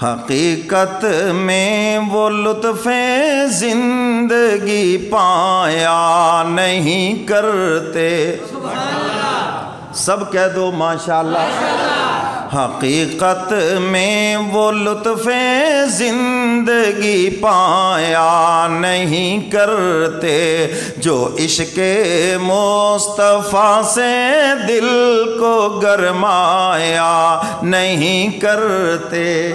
حقیقت میں وہ لطف زندگی پایا نہیں کرتے. سب کہہ دو ماشاءاللہ. حقیقت میں وہ لطف زندگی پایا نہیں کرتے جو عشق مصطفیٰ سے دل کو گرمایا نہیں کرتے.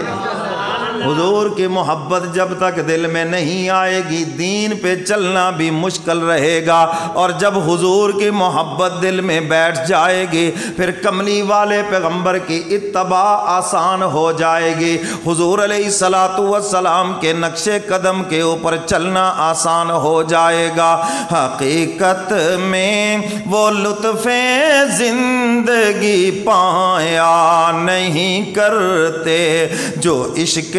حضور کی محبت جب تک دل میں نہیں آئے گی دین پہ چلنا بھی مشکل رہے گا، اور جب حضور کی محبت دل میں بیٹھ جائے گی پھر کملی والے پیغمبر کی اتباع آسان ہو جائے گی. حضور علیہ الصلوۃ والسلام کے نقش قدم کے اوپر چلنا آسان ہو جائے گا. حقیقت میں وہ لطف زندگی پایا نہیں کرتے جو عشق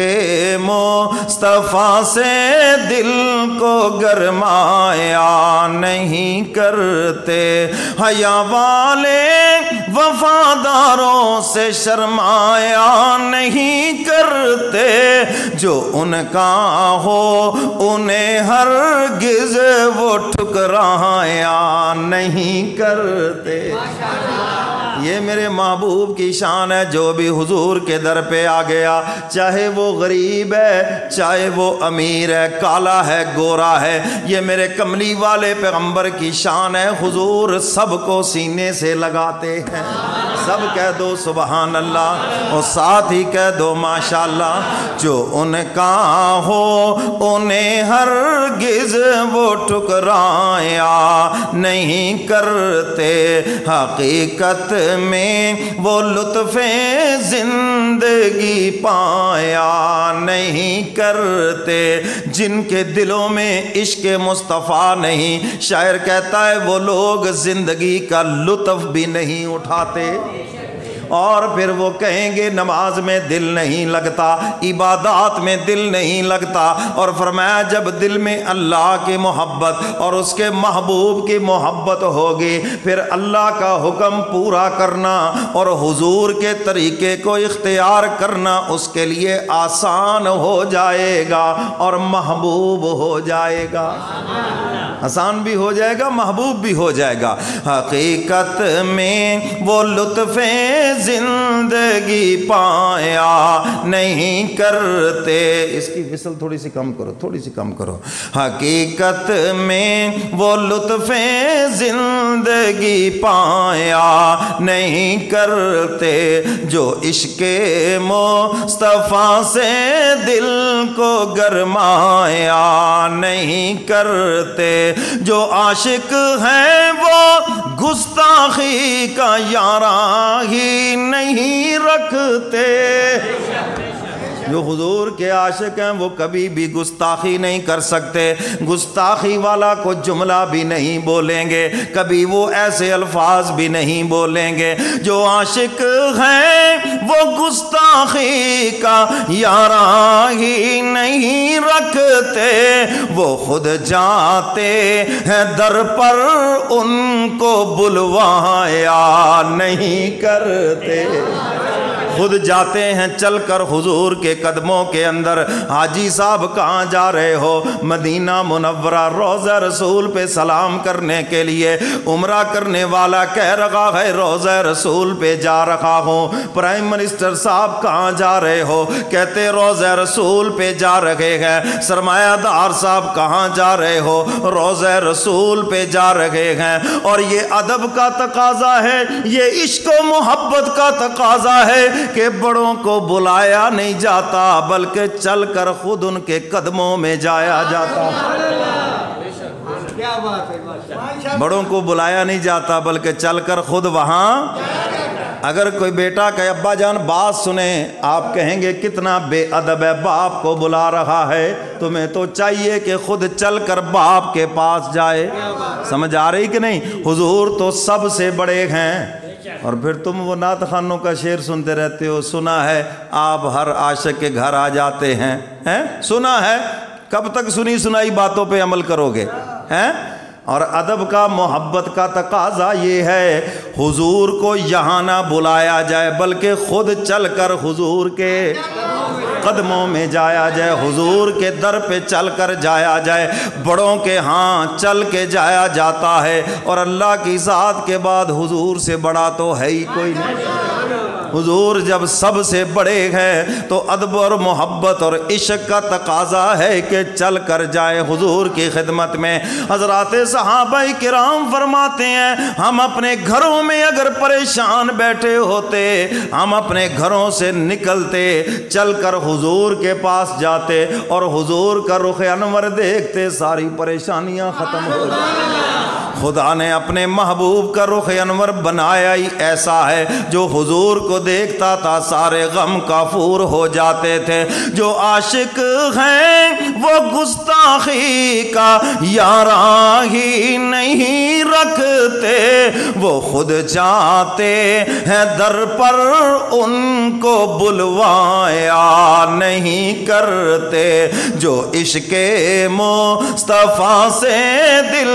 مصطفیٰ سے دل کو گرمایا نہیں کرتے. حیا والے وفاداروں سے شرمایا نہیں کرتے جو ان کا ہو انہیں ہرگز وہ ٹھکرایا نہیں کرتے. یہ میرے محبوب کی شان ہے. جو بھی حضور کے در پہ آ گیا چاہے وہ غریب ہے چاہے وہ امیر ہے، کالا ہے گورا ہے، یہ میرے کملی والے پیغمبر کی شان ہے. حضور سب کو سینے سے لگاتے ہیں. سب کہہ دو سبحان اللہ، اور ساتھ ہی کہہ دو ماشاءاللہ. جو ان کا ہو انہیں ہرگز وہ ٹھکرایا نہیں کرتے. حقیقت میں وہ لطف زندگی پایا نہیں کرتے جن کے دلوں میں عشق مصطفیٰ نہیں. شاعر کہتا ہے وہ لوگ زندگی کا لطف بھی نہیں اٹھاتے. اور پھر وہ کہیں گے نماز میں دل نہیں لگتا، عبادات میں دل نہیں لگتا. اور فرمایا جب دل میں اللہ کی محبت اور اس کے محبوب کی محبت ہوگی پھر اللہ کا حکم پورا کرنا اور حضور کے طریقے کو اختیار کرنا اس کے لیے آسان ہو جائے گا اور محبوب ہو جائے گا. آسان بھی ہو جائے گا، محبوب بھی ہو جائے گا. حقیقت میں وہ لطف زندگی پایا نہیں کرتے. اس کی وصل تھوڑی سی کم کرو، تھوڑی سی کم کرو. حقیقت میں وہ لطف زندگی پایا نہیں کرتے جو عشق مصطفیٰ سے دل کو گرمایا نہیں کرتے. جو عاشق ہیں وہ گستاخی کا یارا ہی نہیں رکھتے. جو حضور کے عاشق ہیں وہ کبھی بھی گستاخی نہیں کر سکتے. گستاخی والا کو جملہ بھی نہیں بولیں گے، کبھی وہ ایسے الفاظ بھی نہیں بولیں گے. جو عاشق ہیں وہ گستاخی کا یارا ہی نہیں رکھتے. وہ خود جاتے ہیں در پر ان کو بلوایا نہیں کرتے. خود جاتے ہیں چل کر حضور کے قدموں کے اندر. حاجی صاحب کہاں جا رہے ہو؟ مدینہ منورہ روضہ رسول پہ سلام کرنے کے لیے. عمرہ کرنے والا کہہ رہا ہے روضہ رسول پہ جا رہا ہوں. پرائم منسٹر صاحب کہاں جا رہے ہو؟ کہتے روضہ رسول پہ جا رہے ہیں. سرمایہ دار صاحب کہاں جا رہے ہو؟ روضہ رسول پہ جا رہے ہیں. اور یہ ادب کا تقاضا ہے، یہ عشق و محبت کا تقاضا ہے کہ بڑوں کو بلایا نہیں جاتا بلکہ چل کر خود ان کے قدموں میں جایا جاتا. بڑوں کو بلایا نہیں جاتا بلکہ چل کر خود وہاں. اگر کوئی بیٹا کہ ابا جان بات سنیں، آپ کہیں گے کتنا بے ادب ہے، باپ کو بلا رہا ہے. تمہیں تو چاہیے کہ خود چل کر باپ کے پاس جائے. سمجھ آ رہی کہ نہیں؟ حضور تو سب سے بڑے ہیں. اور پھر تم وہ نعت خوانوں کا شعر سنتے رہتے ہو. سنا ہے آپ ہر عاشق کے گھر آ جاتے ہیں. سنا ہے. کب تک سنی سنائی باتوں پہ عمل کرو گے؟ اور ادب کا محبت کا تقاضا یہ ہے حضور کو یہاں نہ بلایا جائے بلکہ خود چل کر حضور کے قدموں میں جایا جائے، حضور کے در پہ چل کر جایا جائے، بڑوں کے ہاں چل کے جایا جاتا ہے، اور اللہ کی ذات کے بعد حضور سے بڑا تو ہے ہی کوئی نہیں۔ حضور جب سب سے بڑے ہیں تو ادب اور محبت اور عشق کا تقاضا ہے کہ چل کر جائے حضور کی خدمت میں۔ حضرات صحابہ کرام فرماتے ہیں ہم اپنے گھروں میں اگر پریشان بیٹھے ہوتے، ہم اپنے گھروں سے نکلتے، چل کر حضور کے پاس جاتے اور حضور کا رخ انور دیکھتے، ساری پریشانیاں ختم ہو جاتی۔ خدا نے اپنے محبوب کا رخ انور بنایا ہی ایسا ہے، جو حضور کو دیکھتا تھا سارے غم کافور ہو جاتے تھے۔ جو عاشق ہیں وہ گستاخی کا یاراں ہی نہیں رکھتے، وہ خود جاتے ہیں در پر ان کو بلوایا نہیں کرتے، جو عشق مصطفیٰ سے دل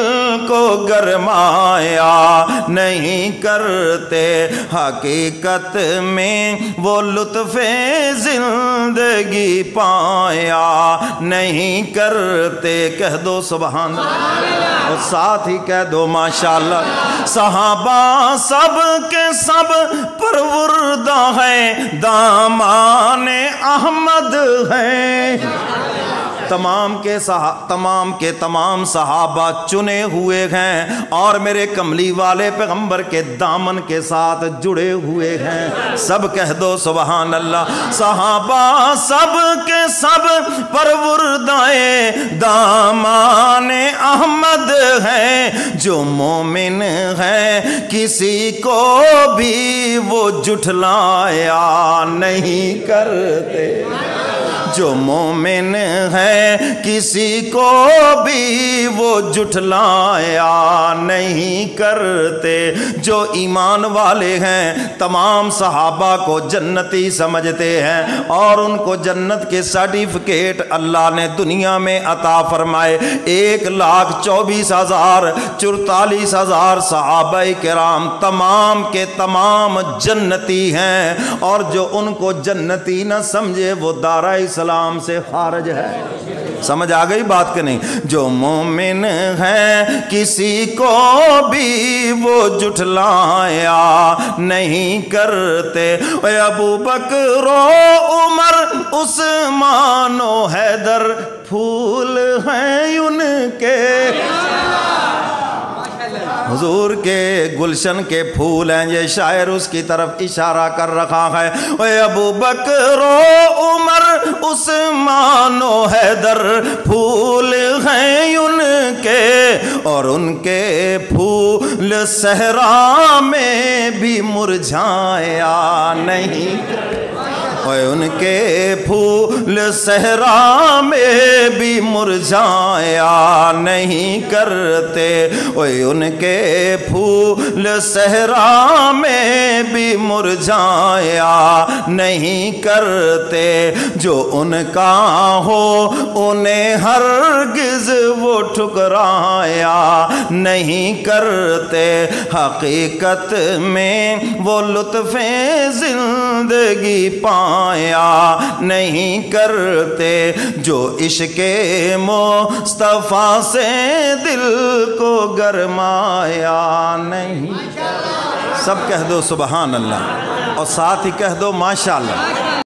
کو گرمایا نہیں کرتے، حقیقت میں وہ لطف زندگی پایا نہیں کرتے۔ کہہ دو سبحان اللہ، اور ساتھ ہی کہہ دو ماشاءاللہ۔ صحابہ سب کے سب پروردہ ہیں، دامان احمد ہیں۔ تمام کے تمام صحابہ چنے ہوئے ہیں اور میرے کملی والے پیغمبر کے دامن کے ساتھ جڑے ہوئے ہیں۔ سب کہہ دو سبحان اللہ۔ صحابہ سب کے سب پروردائے دامان احمد ہیں، جو مومن ہیں کسی کو بھی وہ جھٹلایا نہیں کرتے، جو مومن ہے کسی کو بھی وہ جھٹلایا نہیں کرتے۔ جو ایمان والے ہیں تمام صحابہ کو جنتی سمجھتے ہیں اور ان کو جنت کے سرٹیفکیٹ اللہ نے دنیا میں عطا فرمائے۔ 1,24,044 صحابہ کرام تمام کے تمام جنتی ہیں، اور جو ان کو جنتی نہ سمجھے وہ دارہ اسلام سے خارج ہے۔ سمجھ آ گئی بات کہ نہیں؟ جو مومن ہے کسی کو بھی وہ جھٹلایا نہیں کرتے۔ اے ابو بکر و عمر عثمان و حیدر پھول ہیں ان کے، حضور کے گلشن کے پھول ہیں، یہ شاعر اس کی طرف اشارہ کر رکھا ہے۔ اے ابو بکر و عمر عثمان و حیدر پھول ہیں ان کے، اور ان کے پھول صحرا میں بھی مرجھایا نہیں، ان کے پھول صحرا میں بھی مرجھایا نہیں کرتے، ان کے پھول صحرا میں بھی مرجھایا نہیں کرتے۔ جو ان کا ہو انہیں ہرگز وہ ٹھکرایا نہیں کرتے، حقیقت میں وہ لطف زندگی پایا نہیں کرتے، جو عشق مصطفیٰ سے دل کو گرمایا نہیں۔ سب کہہ دو سبحان اللہ، اور ساتھ ہی کہہ دو ماشاءاللہ۔